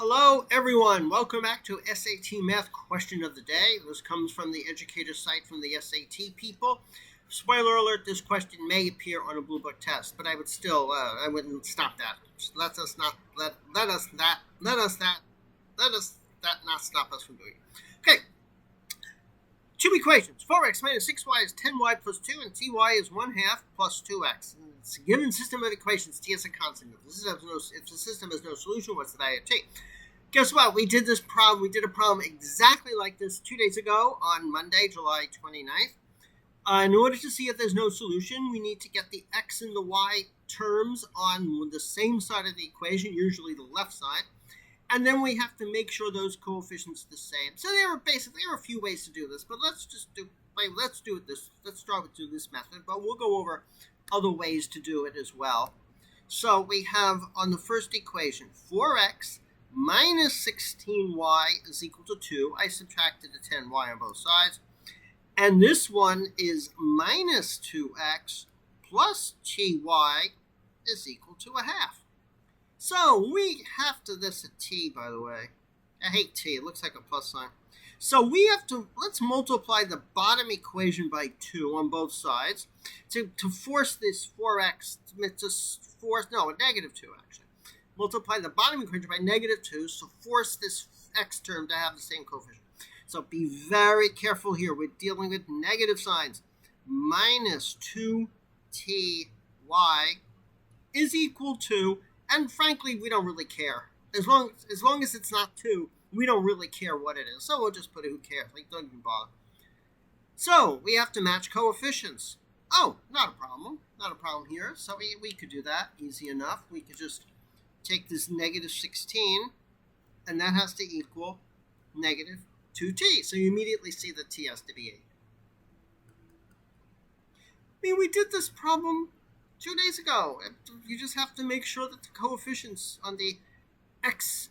Hello, everyone. Welcome back to SAT Math Question of the Day. This comes from the educator site from the SAT people. Spoiler alert, this question may appear on a Blue Book test, but I would still, I wouldn't stop that. Let us not stop us from doing it. Okay. Two equations. 4x minus 6y is 10y plus 2, and ty is 1 half plus 2x. It's a given system of equations. T is a constant. If the system has no solution, what's the value of t? Guess what? We did a problem exactly like this 2 days ago on Monday, July 29th. In order to see if there's no solution, we need to get the x and the y terms on the same side of the equation, usually the left side. And then we have to make sure those coefficients are the same. So there are a few ways to do this, but let's start with this method, but we'll go over other ways to do it as well. So we have on the first equation, 4x minus 16y is equal to 2. I subtracted the 10y on both sides. And this one is minus 2x plus ty is equal to a half. So we have to, this a t, by the way. I hate t, it looks like a plus sign. So we have to, let's multiply the bottom equation by 2 on both sides to force this 4x, a negative 2 actually. Multiply the bottom equation by negative 2, so force this x term to have the same coefficient. So be very careful here. We're dealing with negative signs. Minus 2ty is equal to, and frankly, we don't really care. As long as it's not 2, we don't really care what it is. So we'll just put it, who cares? Like, don't even bother. So we have to match coefficients. Oh, not a problem. Not a problem here. So we could do that easy enough. We could just take this negative 16, and that has to equal negative 2t. So you immediately see that t has to be 8. I mean, we did this problem 2 days ago. You just have to make sure that the coefficients on the x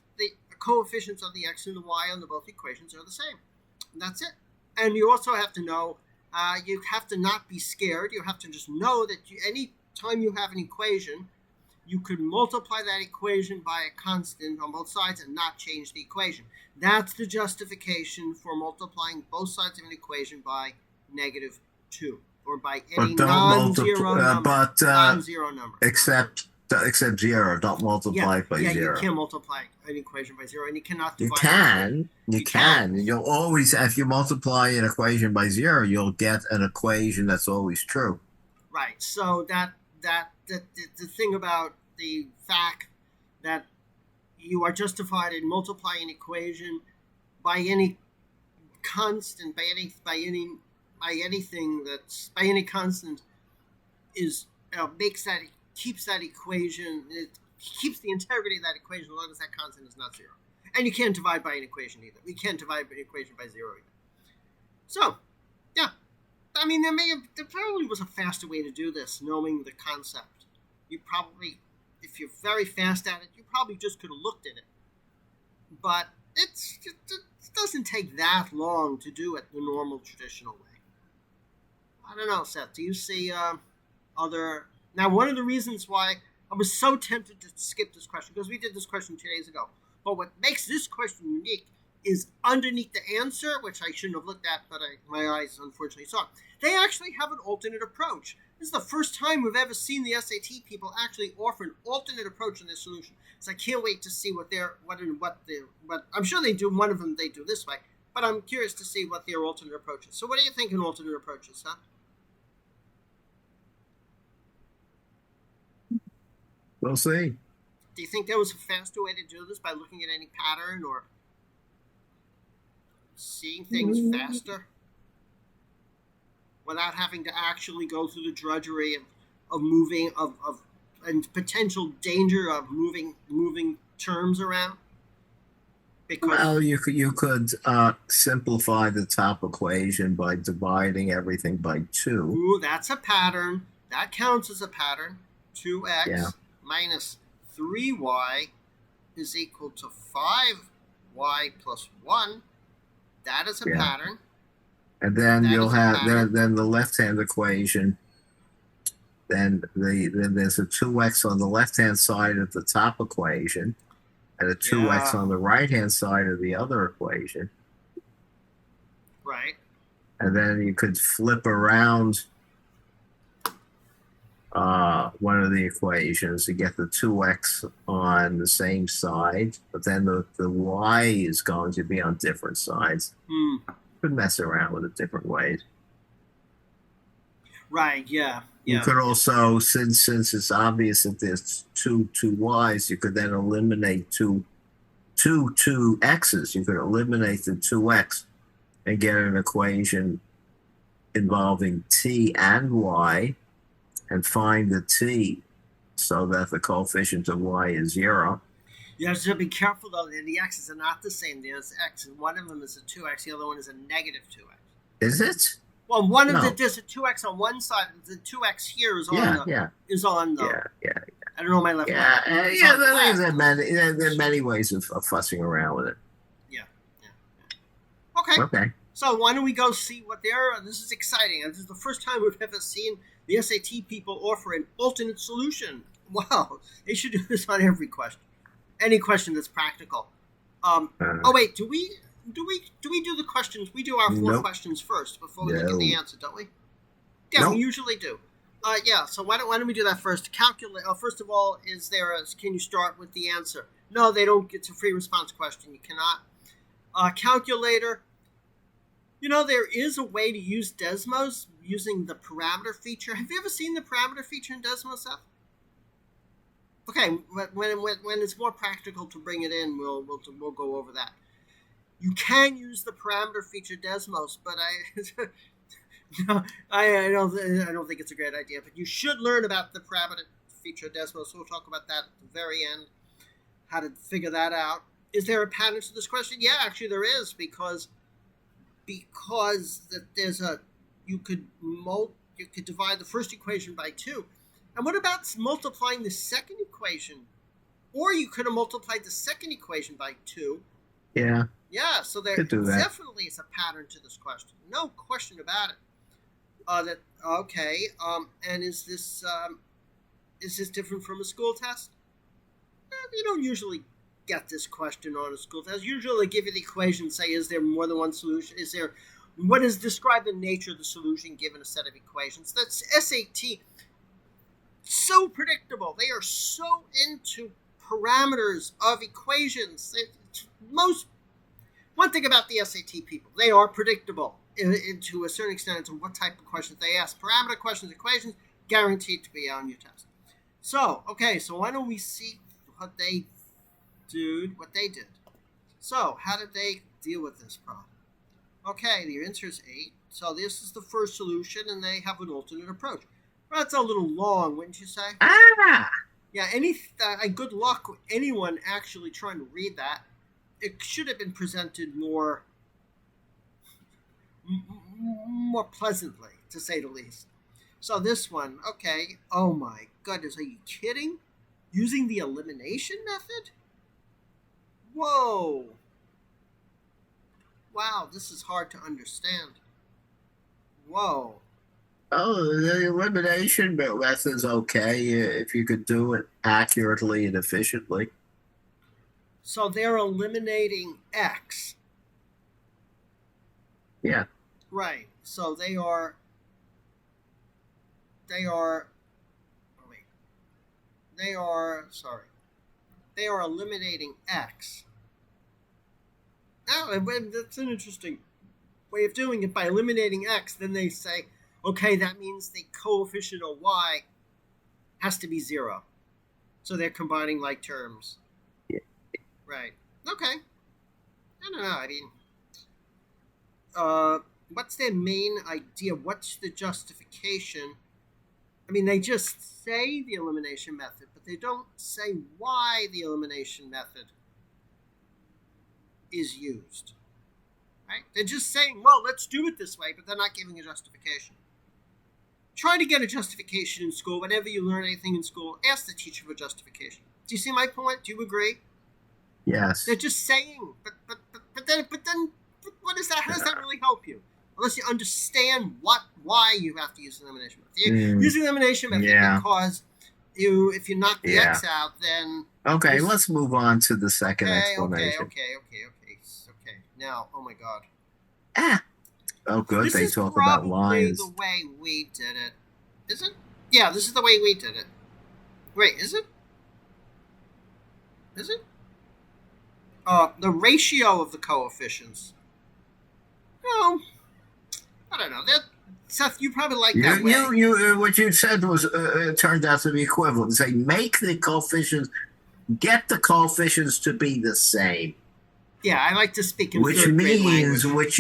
and the y on the both equations are the same. And that's it. And you also have to know, you have to not be scared. You have to just know that any time you have an equation, you could multiply that equation by a constant on both sides and not change the equation. That's the justification for multiplying both sides of an equation by negative 2. Or by any non-zero number. Except 0. Don't multiply it by 0. Yeah, you can't multiply an equation by 0, and you cannot divide You can. You'll always, if you multiply an equation by 0, you'll get an equation that's always true. Right. So the thing about the fact that you are justified in multiplying an equation by any constant, by any constant is keeps that equation. It keeps the integrity of that equation as long as that constant is not 0. And you can't divide by an equation either. We can't divide by an equation by 0 either. So, yeah. I mean, there probably was a faster way to do this, knowing the concept. You probably, if you're very fast at it, you probably just could have looked at it. But it doesn't take that long to do it the normal, traditional way. I don't know, Seth. Do you see other... Now, one of the reasons why I was so tempted to skip this question, because we did this question 2 days ago, but what makes this question unique is underneath the answer, which I shouldn't have looked at, but my eyes unfortunately saw it. They actually have an alternate approach. This is the first time we've ever seen the SAT people actually offer an alternate approach in their solution. So I can't wait to see what I'm sure they do. One of them they do this way, but I'm curious to see what their alternate approach is. So what do you think an alternate approach is, huh? We'll see. Do you think there was a faster way to do this by looking at any pattern or seeing things faster without having to actually go through the drudgery of moving and potential danger of moving terms around? Well, you could simplify the top equation by dividing everything by 2. Ooh, that's a pattern. That counts as a pattern. 2x minus 3y is equal to 5y plus 1. That is a pattern. And then you'll have then the left-hand equation. Then there's a 2x on the left-hand side of the top equation, and a 2x Yeah. on the right-hand side of the other equation. Right. And then you could flip around one of the equations to get the 2x on the same side, but then the y is going to be on different sides. Hmm. You could mess around with it different ways. Right. Yeah. You Yeah. could also, since it's obvious that there's two y's, you could then eliminate two x's. You could eliminate the 2x and get an equation involving t and y, and find the t so that the coefficient of y is 0. You have to be careful though. The x's are not the same. There's x, and one of them is a 2x. The other one is a negative 2x. Is it? Well, one of No. there's a 2x on one side. The 2x here is on Yeah. is on the. Yeah. I don't know my left. Yeah. It's on the left. There are many ways of fussing around with it. Yeah. Okay. Okay. So why don't we go see what they're? This is exciting. This is the first time we've ever seen the SAT people offer an alternate solution. Wow, they should do this on every question, any question that's practical. Oh wait, do we do the questions? We do our four Nope. questions first before we look at the answer, don't we? Yeah, Nope. we usually do. Yeah. So why don't we do that first? Calculate. First of all, can you start with the answer? No, they don't. It's a free response question. You cannot. Calculator. You know, there is a way to use Desmos using the parameter feature. Have you ever seen the parameter feature in Desmos, Seth? Okay, when it's more practical to bring it in, we'll go over that. You can use the parameter feature Desmos, but I don't think it's a great idea. But you should learn about the parameter feature Desmos. We'll talk about that at the very end, how to figure that out. Is there a pattern to this question? Yeah, actually there is, because that you could divide the first equation by 2. And what about multiplying the second equation? Or you could have multiplied the second equation by 2. Yeah. Yeah, so there definitely is a pattern to this question. No question about it. And is this different from a school test? You don't usually get this question on a school test. Usually they give you the equation and say, is there more than one solution? Describe the nature of the solution given a set of equations? That's SAT. So predictable. They are so into parameters of equations. One thing about the SAT people, they are predictable to a certain extent into what type of questions they ask. Parameter questions, equations, guaranteed to be on your test. So why don't we see what they did. So, how did they deal with this problem? Okay, the answer is 8. So this is the first solution, and they have an alternate approach. Well, that's a little long, wouldn't you say? Yeah, good luck with anyone actually trying to read that. It should have been presented more pleasantly, to say the least. So this one, okay. Oh my goodness, are you kidding? Using the elimination method? Whoa. Wow, this is hard to understand. Whoa. Oh, the elimination method's okay if you could do it accurately and efficiently. So they're eliminating X. Yeah. Right. So they are eliminating X. Now, that's an interesting way of doing it. By eliminating X, then they say, okay, that means the coefficient of Y has to be 0. So they're combining like terms. Yeah. Right. Okay. I don't know. I mean, what's their main idea? What's the justification? I mean, they just say the elimination method, but they don't say why the elimination method is used. Right? They're just saying, well, let's do it this way, but they're not giving a justification. Try to get a justification in school. Whenever you learn anything in school, ask the teacher for justification. Do you see my point? Do you agree? Yes. They're just saying, but then what is that? How does that really help you? Unless you understand why you have to use the elimination method. Use the elimination method because If you knock the Yeah. x out, then Okay, this. let's move on to the second Okay. explanation. Okay. Now, oh my God, Ah, oh, good. this They is talk about probably the lines. way we did it. Is it? Yeah, this is the way we did it. Wait, is it? Is it? The ratio of the coefficients. No, I don't know. That Seth, you probably like You, that way. what you said was turned out to be equivalent. Say, make the coefficients, get the coefficients to be the same. Yeah, I like to speak in Which third grade means language.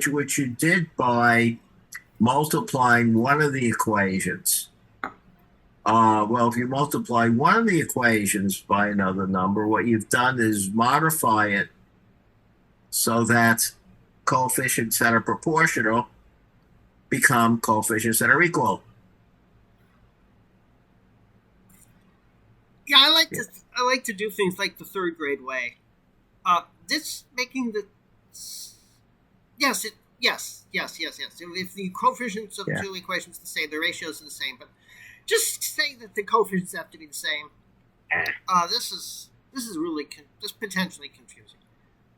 which you did by multiplying one of the equations. Well, if you multiply one of the equations by another number, what you've done is modify it so that coefficients that are proportional become coefficients that are equal. Yeah, Yeah. I like to do things like the third grade way. This making the yes. If the coefficients of Yeah. two equations are the same, the ratios are the same, but just say that the coefficients have to be the same. This is really this potentially confusing.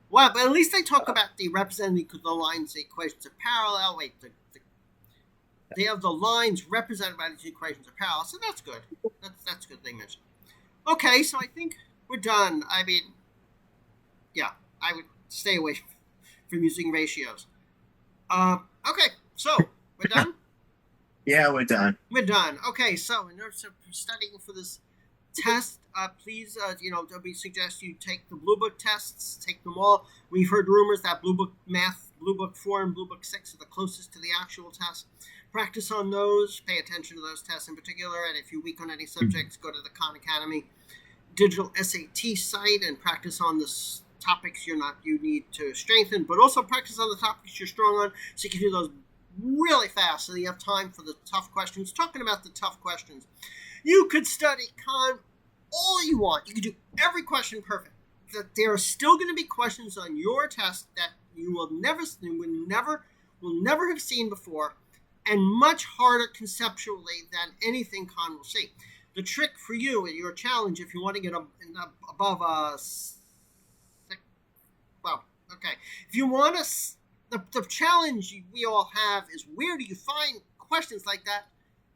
Well, but at least they talk about the representing the lines, the equations are parallel. Wait, they have the lines represented by these equations are parallel, so that's good. That's good. They mentioned. Okay, so I think we're done. I mean, yeah, I would stay away from using ratios. Okay, so we're done. Yeah, we're done. We're done. Okay, so in order to studying for this test, please, we suggest you take the Blue Book tests, take them all. We've heard rumors that Blue Book Math, Blue Book 4, and Blue Book 6 are the closest to the actual test. Practice on those. Pay attention to those tests in particular. And if you're weak on any subjects, go to the Khan Academy digital SAT site and practice on the topics you need to strengthen, but also practice on the topics you're strong on so you can do those really fast so you have time for the tough questions. Talking about the tough questions, you could study Khan all you want. You could do every question perfect. That there are still going to be questions on your test that you will never have seen before, and much harder conceptually than anything Khan will see. The trick for you and your challenge, if you want to get above if you want to, the challenge we all have is where do you find questions like that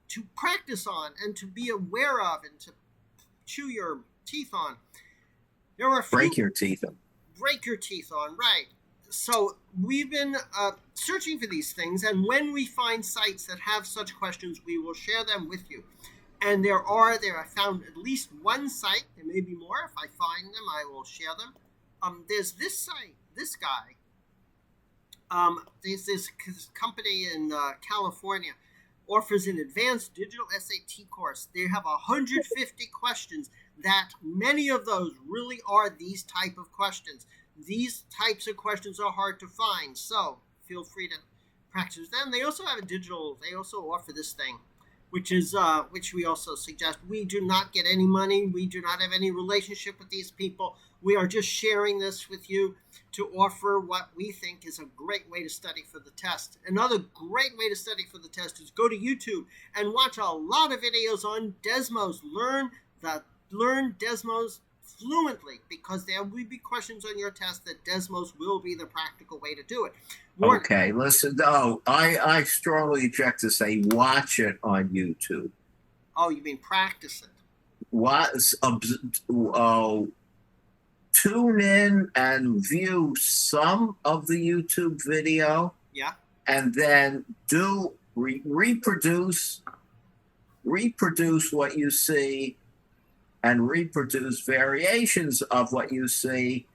to practice on and to be aware of and to chew your teeth on. There are a few, Break your teeth. break your teeth on, right? So we've been searching for these things, and when we find sites that have such questions, we will share them with you. And I found at least one site. There may be more. If I find them, I will share them. There's this site, this guy. There's this company in California offers an advanced digital SAT course. They have 150 questions that many of those really are these type of questions. These types of questions are hard to find, so feel free to practice them. They also offer this thing, which we also suggest. We do not get any money. We do not have any relationship with these people. We are just sharing this with you to offer what we think is a great way to study for the test. Another great way to study for the test is go to YouTube and watch a lot of videos on Desmos. Learn Desmos fluently, because there will be questions on your test that Desmos will be the practical way to do it. Okay, listen. Oh, I strongly object to say watch it on YouTube. Oh, you mean practice it? Tune in and view some of the YouTube video. Yeah. And then do reproduce what you see, and reproduce variations of what you see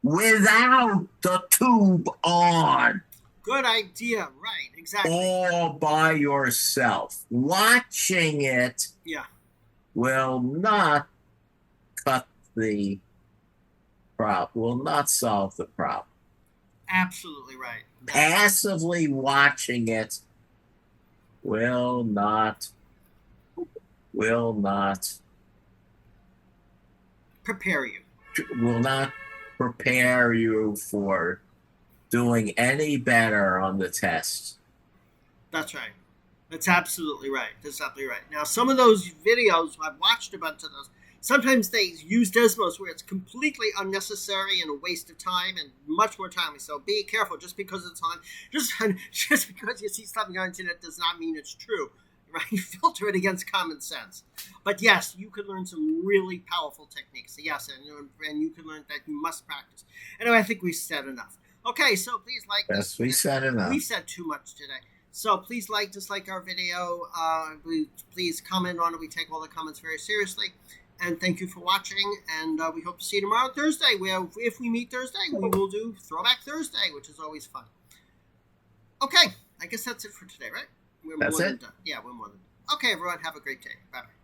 without the tube on. Good idea. Right. Exactly. All by yourself. Watching it will not cut the problem, will not solve the problem. Absolutely right. Passively watching it will not prepare you. Will not prepare you for doing any better on the test. That's right. That's absolutely right. That's absolutely right. Now, some of those videos, I've watched a bunch of those. Sometimes they use Desmos where it's completely unnecessary and a waste of time and much more time. So be careful. Just because it's on, just because you see something on the internet does not mean it's true. Right? Filter it against common sense. But yes, you could learn some really powerful techniques. Yes, and you can learn that you must practice. Anyway, I think we've said enough. Okay, so please like Yes, this. we said enough. We've said too much today. So please dislike our video. Please comment on it. We take all the comments very seriously. And thank you for watching. And we hope to see you tomorrow, Thursday. Where if we meet Thursday, we will do Throwback Thursday, which is always fun. Okay, I guess that's it for today, right? That's it. Yeah, we're more than done. Okay, everyone, have a great day. Bye-bye.